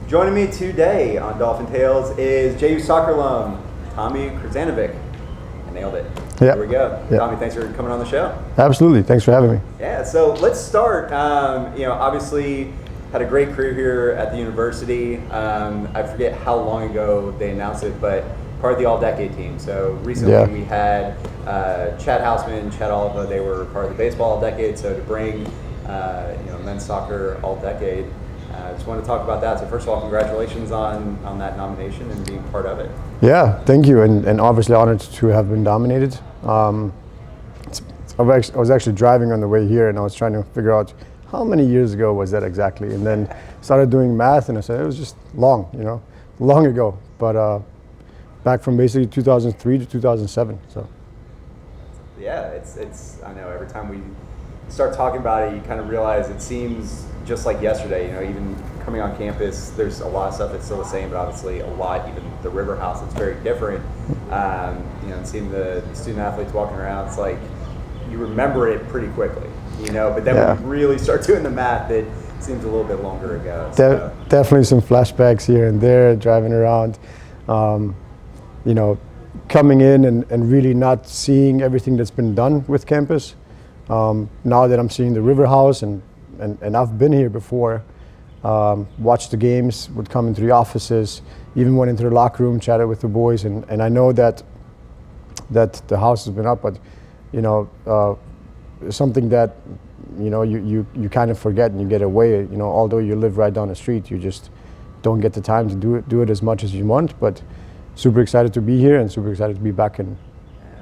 Joining me today on Dolphin Tales is JU soccer alum Tommy Krizanovic. I nailed it. Yeah. There we go. Yeah. Tommy, thanks for coming on the show. Absolutely. Thanks for having me. Yeah, so let's start. Obviously had a great career here at the university. I forget how long ago they announced it, but part of the all-decade team. So recently we had Chad Houseman, Chad Oliva, they were part of the baseball all-decade. So to bring men's soccer all-decade, I just want to talk about that. So first of all, congratulations on that nomination and being part of it. Yeah, thank you, and obviously honored to have been nominated. I was actually driving on the way here, and I was trying to figure out how many years ago was that exactly, and then started doing math, and I said it was just long ago. But back from basically 2003 to 2007. So. Yeah, it's. I know every time we start talking about it, you kind of realize it seems just like yesterday. Even coming on campus, there's a lot of stuff that's still the same, but obviously a lot, even the River House, it's very different. And seeing the student athletes walking around, it's like you remember it pretty quickly, but then when you really start doing the math, it seems a little bit longer ago. So. Definitely some flashbacks here and there, driving around, coming in and really not seeing everything that's been done with campus. Now that I'm seeing the River House and I've been here before, watched the games, would come into the offices, even went into the locker room, chatted with the boys, and I know that the house has been up, but something that you kind of forget and you get away. Although you live right down the street, you just don't get the time to do it as much as you want. But super excited to be here and super excited to be back in.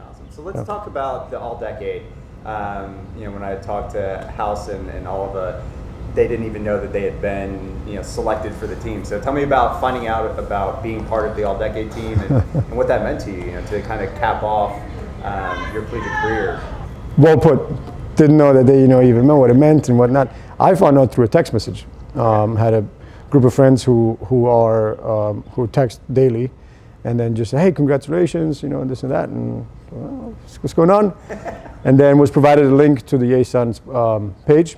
Awesome. So let's talk about the all-decade. When I talked to House and all of they didn't even know that they had been selected for the team. So tell me about finding out about being part of the all-decade team and what that meant to you, to kind of cap off your collegiate career. Well put. Didn't know that they even know what it meant and whatnot. I found out through a text message. Had a group of friends who text daily, and then just say, hey, congratulations, and this and that, and what's going on? And then was provided a link to the ASUN's page,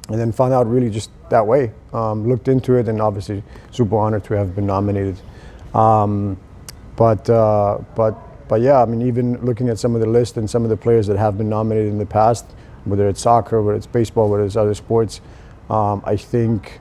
and then found out really just that way. Looked into it, and obviously super honored to have been nominated. But yeah, even looking at some of the list and some of the players that have been nominated in the past, whether it's soccer, whether it's baseball, whether it's other sports, I think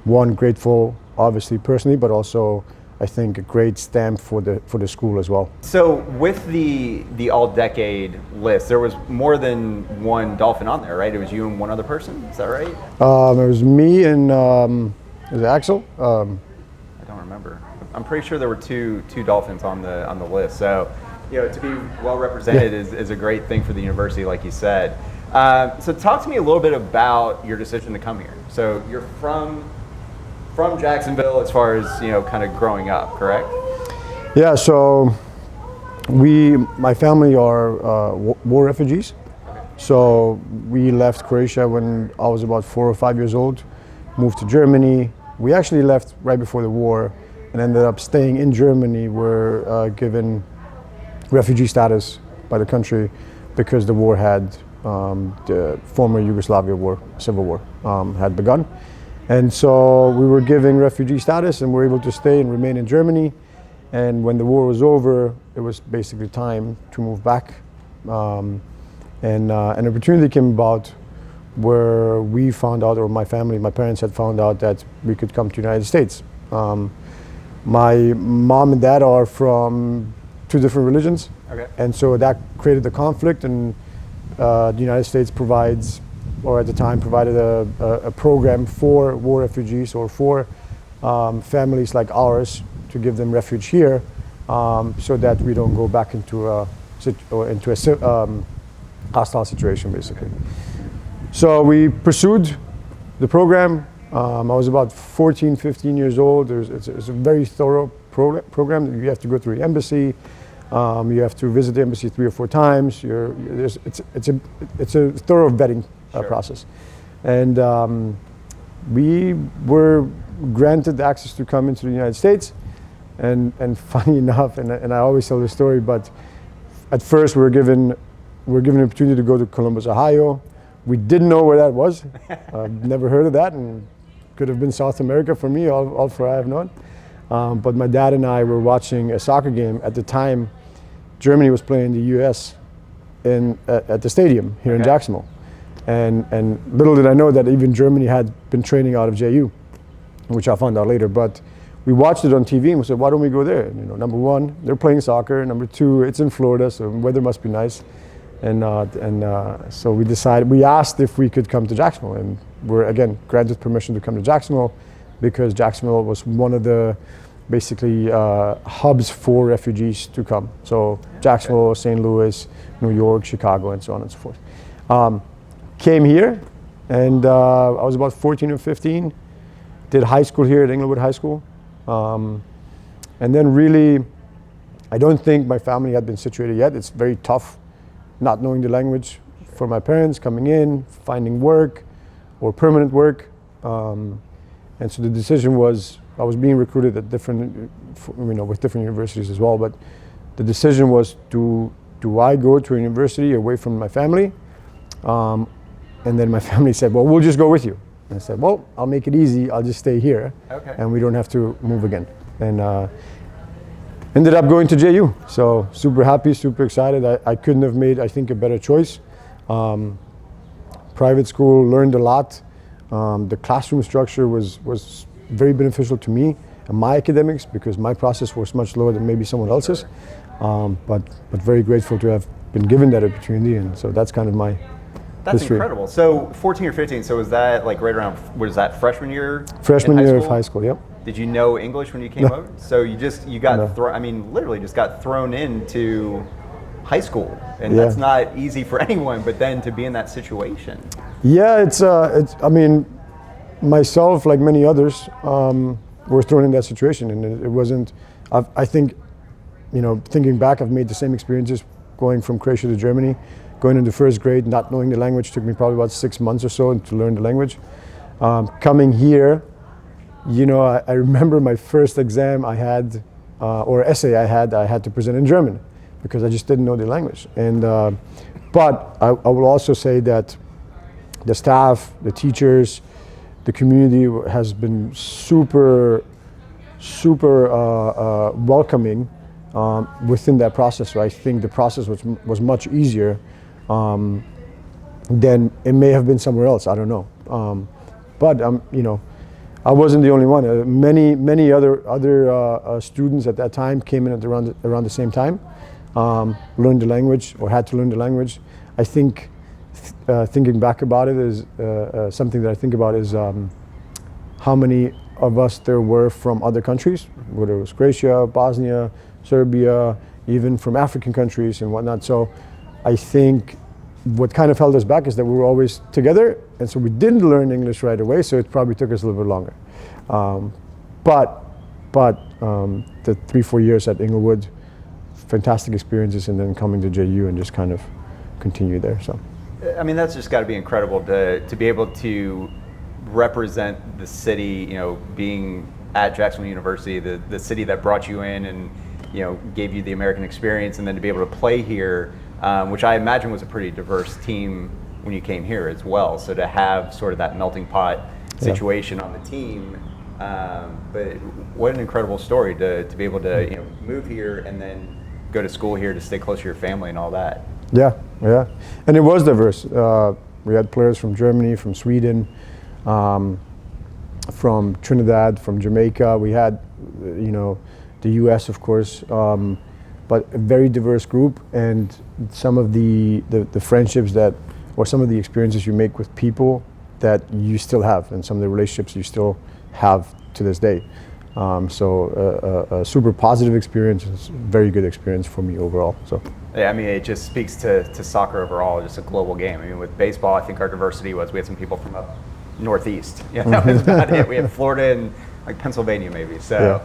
one, grateful, obviously personally, but also I think a great stamp for the school as well. So with the all-decade list, there was more than one Dolphin on there, right? It was you and one other person, is that right? It was me and was it Axel? I don't remember. I'm pretty sure there were two Dolphins on the list. So, to be well represented is a great thing for the university, like you said. So talk to me a little bit about your decision to come here. So you're from Jacksonville as far as, kind of growing up, correct? Yeah, so my family are war refugees. Okay. So we left Croatia when I was about 4 or 5 years old, moved to Germany. We actually left right before the war and ended up staying in Germany. We're given refugee status by the country because the war had, the former Yugoslavia war, civil war, had begun. And so we were given refugee status and were able to stay and remain in Germany. And when the war was over, it was basically time to move back. And an opportunity came about where we found out, or my parents had found out that we could come to the United States. My mom and dad are from 2 different religions. Okay. And so that created a conflict, and the United States provides, or at the time provided a program for war refugees or for families like ours to give them refuge here, so that we don't go back into a hostile situation, basically. So we pursued the program. I was about 14, 15 years old. It's a very thorough program. You have to go through the embassy. You have to visit the embassy 3 or 4 times. It's a thorough vetting process. And we were granted access to come into the United States. And funny enough, and I always tell this story, but at first we were given an opportunity to go to Columbus, Ohio. We didn't know where that was. Never heard of that, and could have been South America for me, all for I have known. But my dad and I were watching a soccer game. At the time, Germany was playing the U.S. At the stadium here in Jacksonville. And little did I know that even Germany had been training out of JU, which I found out later. But we watched it on TV and we said, why don't we go there? And, number one, they're playing soccer. Number two, it's in Florida, so the weather must be nice. And so we asked if we could come to Jacksonville, and we're again granted permission to come to Jacksonville because Jacksonville was one of the basically hubs for refugees to come. So Jacksonville, St. Louis, New York, Chicago, and so on and so forth. Came here, and I was about 14 or 15. Did high school here at Inglewood High School. And then really, I don't think my family had been situated yet. It's very tough not knowing the language for my parents, coming in, finding work or permanent work. And so the decision was, I was being recruited at different, with different universities as well, but the decision was, do I go to a university away from my family? And then my family said, well, we'll just go with you. And I said, well, I'll make it easy. I'll just stay here, and we don't have to move again. And ended up going to JU. So super happy, super excited. I couldn't have made, I think, a better choice. Private school, learned a lot. The classroom structure was very beneficial to me and my academics because my process was much lower than maybe someone else's. But very grateful to have been given that opportunity. And so that's kind of my history. Incredible. So 14 or 15, so was that like right around, was that freshman year? Freshman year of high school, yep. Did you know English when you came over? So you got literally just got thrown into high school, and that's not easy for anyone. But then to be in that situation. Yeah, it's. I mean, myself, like many others, were thrown in that situation, and it wasn't. I think, thinking back, I've made the same experiences going from Croatia to Germany, going into first grade, not knowing the language took me probably about 6 months or so to learn the language. Coming here. I remember my first exam I had, or essay I had to present in German because I just didn't know the language. And but I will also say that the staff, the teachers, the community has been super welcoming within that process. So I think the process was much easier than it may have been somewhere else. I don't know. But I wasn't the only one. Many other students at that time came in at around the same time, learned the language or had to learn the language. I think thinking back about it is something that I think about is how many of us there were from other countries, whether it was Croatia, Bosnia, Serbia, even from African countries and whatnot. So I think what kind of held us back is that we were always together, and so we didn't learn English right away, so it probably took us a little bit longer. But the 3-4 years at Inglewood, fantastic experiences, and then coming to JU and just kind of continue there. So, I mean, that's just got to be incredible to be able to represent the city, being at Jacksonville University, the city that brought you in and gave you the American experience, and then to be able to play here. Which I imagine was a pretty diverse team when you came here as well. So to have sort of that melting pot situation on the team, but what an incredible story to be able to move here and then go to school here to stay close to your family and all that. Yeah, and it was diverse. We had players from Germany, from Sweden, from Trinidad, from Jamaica. We had, the U.S. of course. But a very diverse group, and some of the friendships or some of the experiences you make with people that you still have, and some of the relationships you still have to this day. So a super positive experience, very good experience for me overall. So. Yeah, I mean, it just speaks to soccer overall, just a global game. I mean, with baseball, I think our diversity was we had some people from up northeast. That was about it. We had Florida and like Pennsylvania maybe. So. Yeah.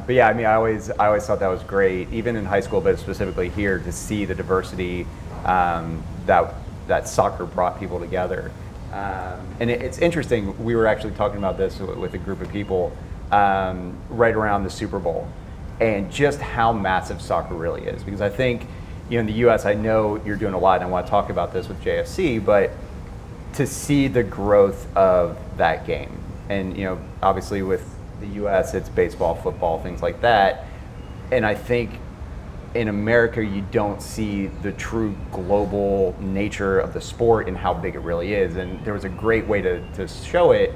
But yeah, I mean, I always thought that was great, even in high school, but specifically here to see the diversity that soccer brought people together. And it's interesting. We were actually talking about this with a group of people right around the Super Bowl, and just how massive soccer really is. Because I think, in the U.S., I know you're doing a lot, and I want to talk about this with JFC, but to see the growth of that game and obviously with the U.S. it's baseball, football, things like that, and I think in America you don't see the true global nature of the sport and how big it really is. And there was a great way to show it.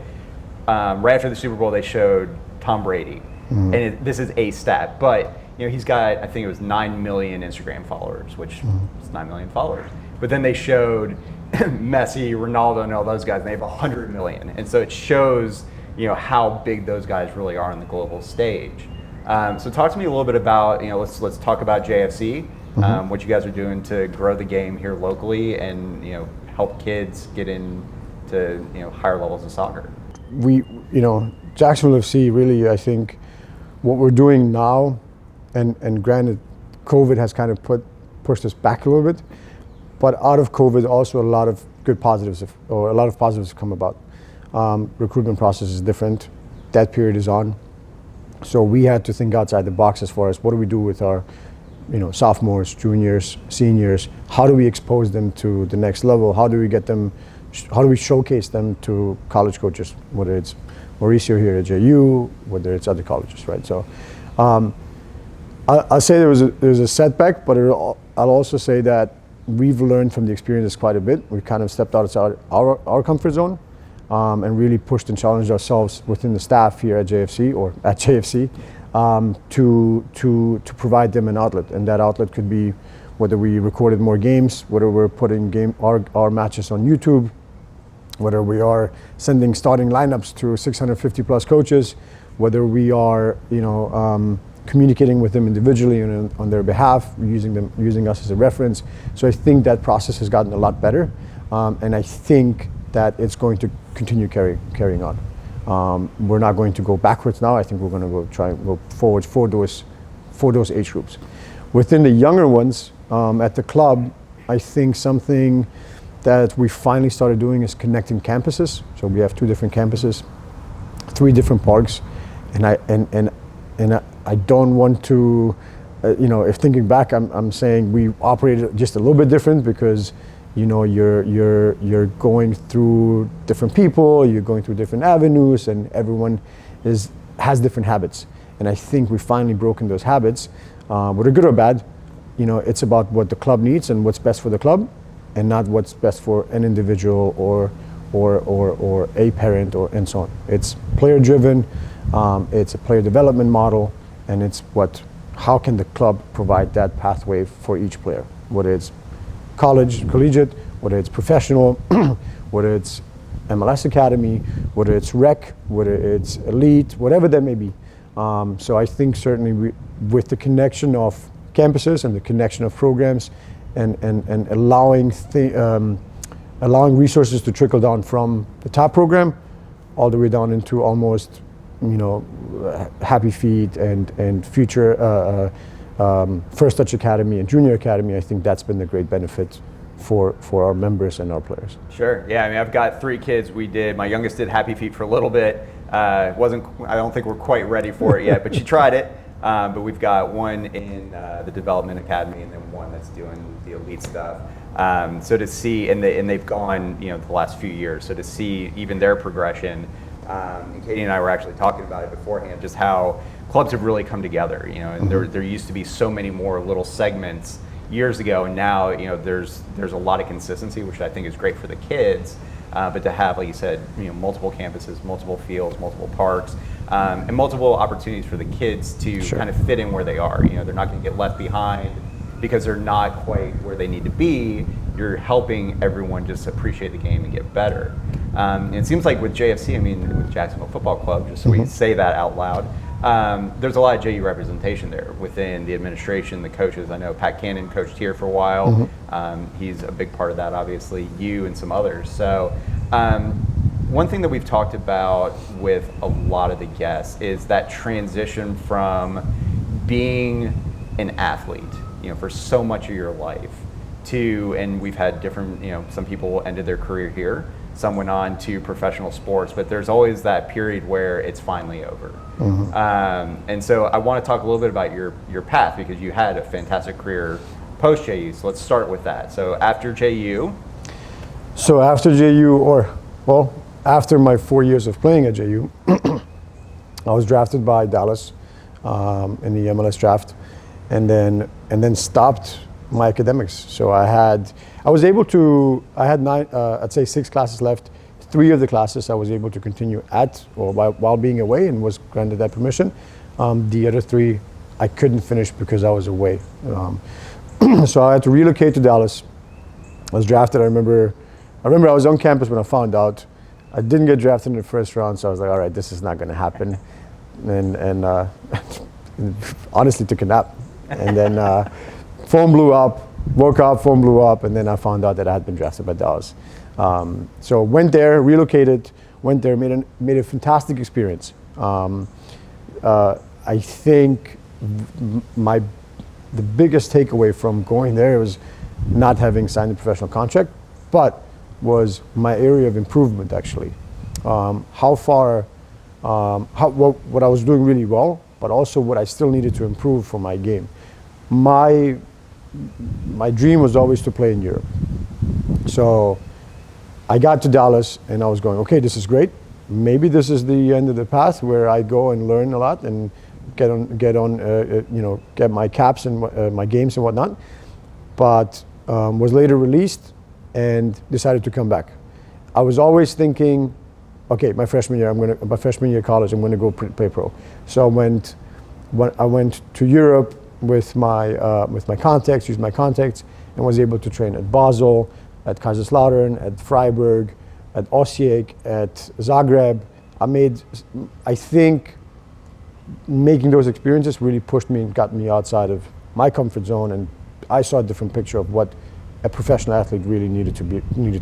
Right after the Super Bowl, they showed Tom Brady, and this is a stat, but he's got, I think it was 9 million Instagram followers, which is 9 million followers. But then they showed Messi, Ronaldo, and all those guys, and they have 100 million. And so it shows, how big those guys really are on the global stage. So talk to me a little bit about, let's talk about JFC, what you guys are doing to grow the game here locally and, help kids get into, higher levels of soccer. We, Jacksonville FC really, I think what we're doing now, and granted, COVID has kind of pushed us back a little bit, but out of COVID also a lot of positives have come about. Recruitment process is different. That period is on. So we had to think outside the box as far as what do we do with our, sophomores, juniors, seniors? How do we expose them to the next level? How do we showcase them to college coaches, whether it's Mauricio here at JU, whether it's other colleges, right? So I'll say there's a setback, but I'll also say that we've learned from the experience quite a bit. We've kind of stepped outside our comfort zone and really pushed and challenged ourselves within the staff here at JFC or at JFC to provide them an outlet. And that outlet could be whether we recorded more games, whether we're putting our matches on YouTube, whether we are sending starting lineups to 650 plus coaches, whether we are communicating with them individually and on their behalf, using us as a reference. So I think that process has gotten a lot better, and I think that it's going to continue carrying on. We're not going to go backwards now. I think we're going to try and go forwards for those age groups. Within the younger ones at the club, I think something that we finally started doing is connecting campuses. So we have 2 different campuses, 3 different parks, and I don't want to, if thinking back, I'm saying we operated just a little bit different because, you're going through different people, you're going through different avenues, and everyone has different habits. And I think we've finally broken those habits, whether good or bad. It's about what the club needs and what's best for the club, and not what's best for an individual or a parent and so on. It's player driven, it's a player development model, and it's how can the club provide that pathway for each player, whether it's collegiate, whether it's professional, whether it's MLS Academy, whether it's rec, whether it's elite, whatever that may be. So I think certainly with the connection of campuses and the connection of programs and allowing resources to trickle down from the top program all the way down into almost Happy Feet and future First Touch Academy and Junior Academy, I think that's been the great benefit for our members and our players. Sure. Yeah. I mean, I've got 3 kids. My youngest did Happy Feet for a little bit. I don't think we're quite ready for it yet, but she tried it. But we've got one in the Development Academy and then one that's doing the elite stuff. So to see, and they've gone, the last few years. So to see even their progression, and Katie and I were actually talking about it beforehand, just how clubs have really come together, and there used to be so many more little segments years ago, and now, there's a lot of consistency, which I think is great for the kids, but to have, like you said, multiple campuses, multiple fields, multiple parks, and multiple opportunities for the kids to kind of fit in where they are. They're not going to get left behind because they're not quite where they need to be. You're helping everyone just appreciate the game and get better. And it seems like with JFC, with Jacksonville Football Club, just so we say that out loud, there's a lot of JU representation there within the administration, the coaches. I know Pat Cannon coached here for a while. He's a big part of that, obviously, you and some others. So one thing that we've talked about with a lot of the guests is that transition from being an athlete, for so much of your life to, and we've had different, some people ended their career here, some went on to professional sports, but there's always that period where it's finally over. And so I want to talk a little bit about your path, because you had a fantastic career post JU. So let's start with that. So after JU. after my 4 years of playing at JU, I was drafted by Dallas in the MLS draft, and then stopped my academics. So I had I'd say 6 classes left. 3 of the classes I was able to continue at or while being away and was granted that permission. The other 3 I couldn't finish because I was away. So I had to relocate to Dallas. I was drafted. I remember I was on campus when I found out. I didn't get drafted in the first round, so I was like, all right, this is not going to happen. And honestly took a nap. And then phone blew up, woke up, phone blew up, and then I found out that I had been drafted by Dallas. So went there, relocated, made a fantastic experience. I think the biggest takeaway from going there was not having signed a professional contract, but was my area of improvement actually. What I was doing really well, but also what I still needed to improve for my game. My dream was always to play in Europe. So I got to Dallas and I was going, okay, this is great. Maybe this is the end of the path where I go and learn a lot and get my caps and my games and whatnot. But was later released and decided to come back. I was always thinking, okay, my freshman year of college, I'm going to go play pro. So I went to Europe with my contacts, used my contacts, and was able to train at Basel, at Kaiserslautern, at Freiburg, at Osijek, at Zagreb. I think making those experiences really pushed me and got me outside of my comfort zone, and I saw a different picture of what a professional athlete really needed to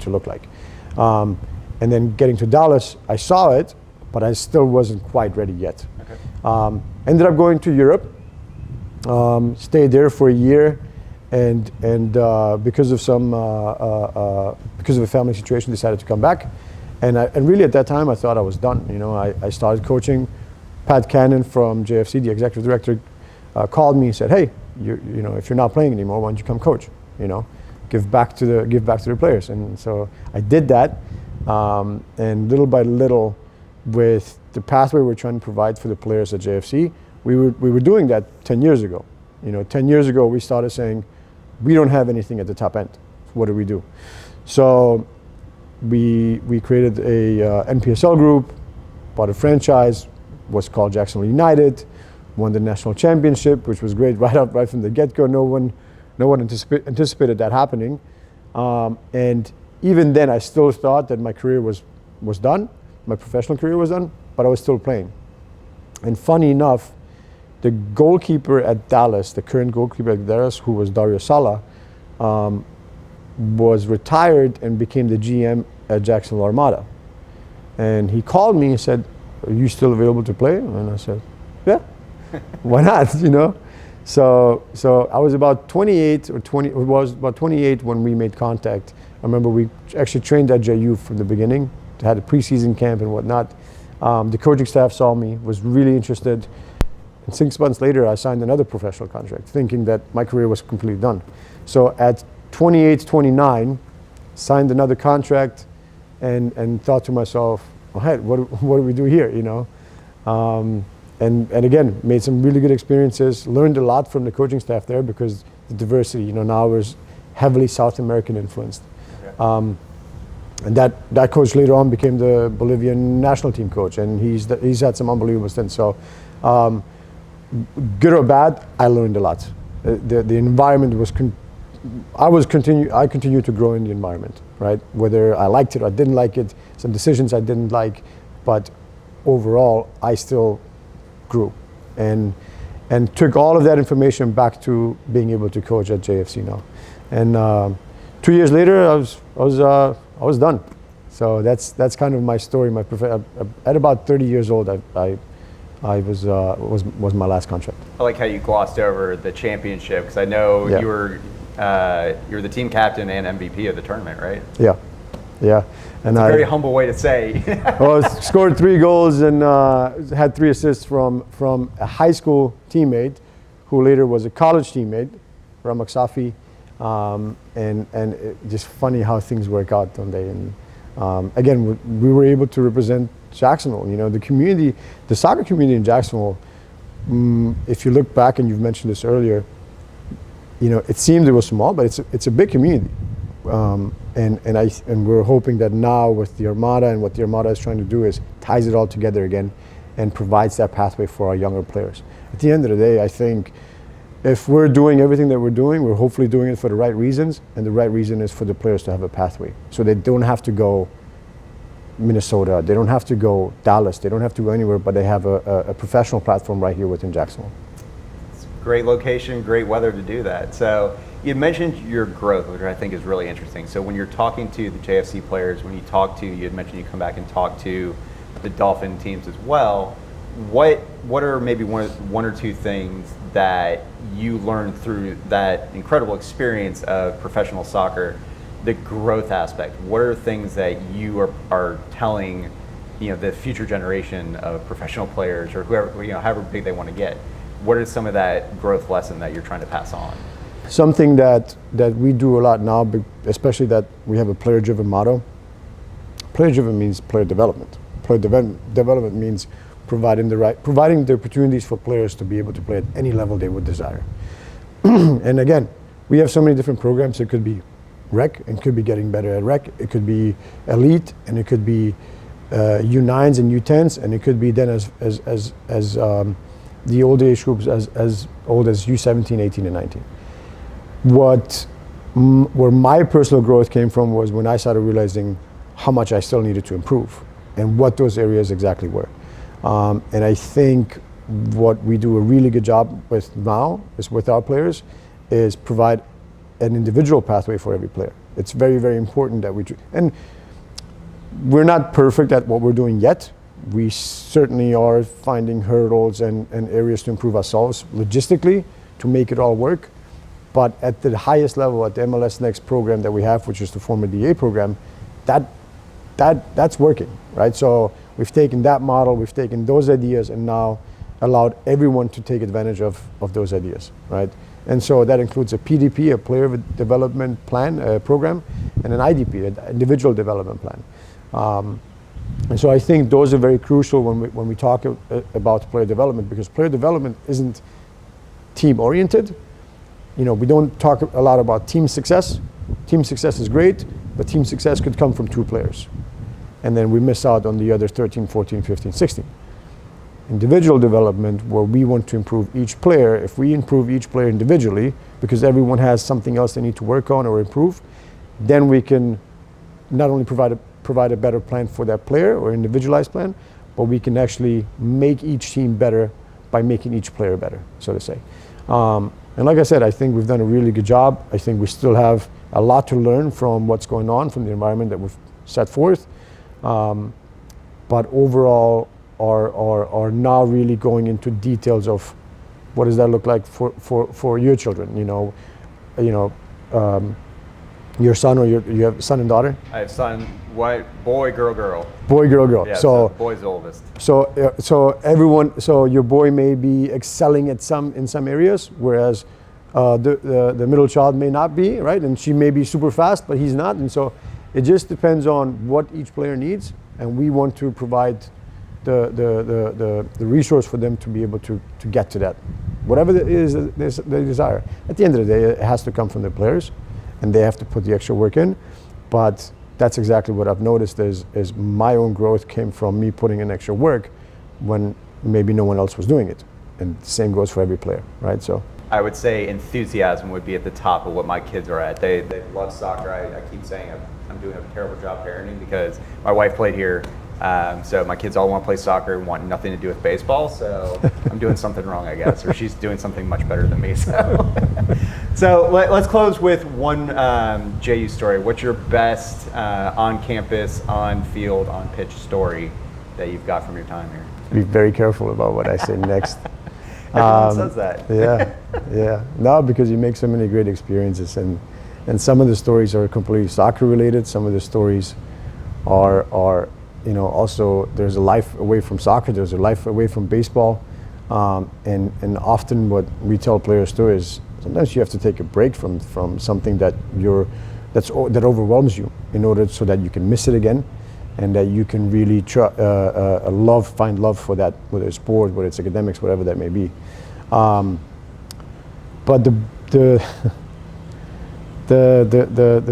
look like. And then getting to Dallas, I saw it, but I still wasn't quite ready yet. Okay. Ended up going to Europe, stayed there for a year, and because of a family situation, decided to come back. And really at that time, I thought I was done. I started coaching. Pat Cannon from JFC, the executive director, called me and said, "Hey, if you're not playing anymore, why don't you come coach? Give back to the players." And so I did that. And little by little, with the pathway we're trying to provide for the players at JFC, we were doing that 10 years ago. 10 years ago, we started saying, we don't have anything at the top end. What do we do? So we created a NPSL group, bought a franchise, was called Jacksonville United, won the national championship, which was great right from the get-go. No one anticipated that happening. And even then, I still thought that my career was done, my professional career was done, but I was still playing. And funny enough, the goalkeeper at Dallas, the current goalkeeper at Dallas, who was Dario Sala, was retired and became the GM at Jacksonville Armada. And he called me and said, "Are you still available to play?" And I said, "Yeah, why not?" So I was about 28 or 20. It was about 28 when we made contact. I remember we actually trained at JU from the beginning, had a preseason camp and whatnot. The coaching staff saw me, was really interested. And 6 months later, I signed another professional contract, thinking that my career was completely done. So at 28, 29, signed another contract and thought to myself, oh, hey, what do we do here, And again, made some really good experiences, learned a lot from the coaching staff there because the diversity, now was heavily South American influenced. Okay. And that coach later on became the Bolivian national team coach, and he's had some unbelievable stints. So, good or bad, I learned a lot. The environment was, I continued to grow in the environment, right? Whether I liked it or I didn't like it, some decisions I didn't like, but overall, I still grew and took all of that information back to being able to coach at JFC now. And 2 years later, I was done. So that's kind of my story. At about 30 years old, I was my last contract. I like how you glossed over the championship because I know you were the team captain and MVP of the tournament, right? Yeah. And it's a very humble way to say. Well, I scored 3 goals and had 3 assists from a high school teammate who later was a college teammate, Ramak Safi. And just funny how things work out, don't they? And Again, we were able to represent Jacksonville. You know, the community, the soccer community in Jacksonville, if you look back, and you've mentioned this earlier, you know, it seemed it was small, but it's a big community. And we're hoping that now with the Armada and what the Armada is trying to do is ties it all together again and provides that pathway for our younger players. At the end of the day, I think if we're doing everything that we're doing, we're hopefully doing it for the right reasons, and the right reason is for the players to have a pathway. So they don't have to go Minnesota, they don't have to go Dallas, they don't have to go anywhere, but they have a professional platform right here within Jacksonville. It's a great location, great weather to do that. So you mentioned your growth, which I think is really interesting. So when you're talking to the JFC players, when you had mentioned you come back and talk to the Dolphin teams as well, what are maybe one or two things that you learned through that incredible experience of professional soccer, the growth aspect? What are things that you are telling, you know, the future generation of professional players or whoever, you know, however big they want to get? What is some of that growth lesson that you're trying to pass on? Something that we do a lot now, especially that we have a player-driven motto. Player-driven means player development. Player development means providing the opportunities for players to be able to play at any level they would desire. And again, we have so many different programs. It could be rec, and could be getting better at rec. It could be elite, and it could be U9s and U10s, and it could be then as the old age groups as old as U17, 18, and 19. Where my personal growth came from was when I started realizing how much I still needed to improve and what those areas exactly were. And I think what we do a really good job with now is with our players is provide an individual pathway for every player. It's very, very important that we do. And we're not perfect at what we're doing yet. We certainly are finding hurdles and areas to improve ourselves logistically to make it all work. But at the highest level, at the MLS Next program that we have, which is the former DA program, that's working, right? So we've taken that model, we've taken those ideas, and now allowed everyone to take advantage of those ideas, right? And so that includes a PDP, a player development plan program, and an IDP, an individual development plan. And so I think those are very crucial when we talk about player development, because player development isn't team-oriented. You know, we don't talk a lot about team success. Team success is great, but team success could come from two players. And then we miss out on the other 13, 14, 15, 16. Individual development, where we want to improve each player, if we improve each player individually, because everyone has something else they need to work on or improve, then we can not only provide a better plan for that player or individualized plan, but we can actually make each team better by making each player better, so to say. And like I said, I think we've done a really good job. I think we still have a lot to learn from what's going on, from the environment that we've set forth. But overall, are now really going into details of what does that look like for your children. Your son, or you have son and daughter? I have son, boy, girl. Boy, girl. Yeah, so boy's the oldest. So your boy may be excelling in some areas, whereas the middle child may not be, right? And she may be super fast, but he's not. And so it just depends on what each player needs, and we want to provide the resource for them to be able to get to that, whatever it is that they desire. At the end of the day, it has to come from the players, and they have to put the extra work in. But that's exactly what I've noticed is my own growth came from me putting in extra work when maybe no one else was doing it. And the same goes for every player, right? So I would say enthusiasm would be at the top of what my kids are at. They love soccer. I keep saying I'm doing a terrible job parenting because my wife played here. So my kids all want to play soccer and want nothing to do with baseball. So I'm doing something wrong, I guess, or she's doing something much better than me. So let's close with one JU story. What's your best on-campus, on-field, on-pitch story that you've got from your time here? Be very careful about what I say next. Everyone says that. Yeah. No, because you make so many great experiences, and some of the stories are completely soccer related. Some of the stories are also there's a life away from soccer. There's a life away from baseball, and often what we tell players too is sometimes you have to take a break from something that overwhelms you. in order so that you can miss it again, and that you can really find love for that, whether it's sport, whether it's academics, whatever that may be. But the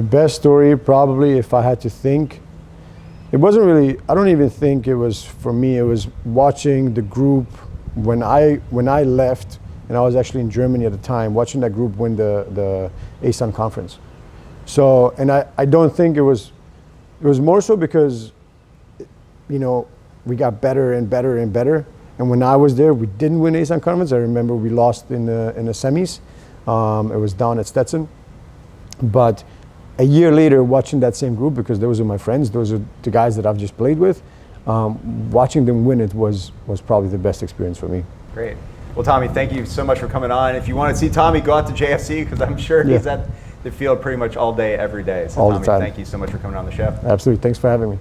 best story, probably, if I had to think, it wasn't really, I don't even think it was for me. It was watching the group when I left, and I was actually in Germany at the time, watching that group win the ASUN conference. So, and I don't think it was more so because, you know, we got better and better and better. And when I was there, we didn't win ASUN conference. I remember we lost in the semis. It was down at Stetson. But a year later, watching that same group, because those are my friends, those are the guys that I've just played with, watching them win it was probably the best experience for me. Great. Well, Tommy, thank you so much for coming on. If you want to see Tommy, go out to JFC, because I'm sure he's at the field pretty much all day, every day. So All Tommy, the time. thank you so much for coming on the show. Absolutely. Thanks for having me.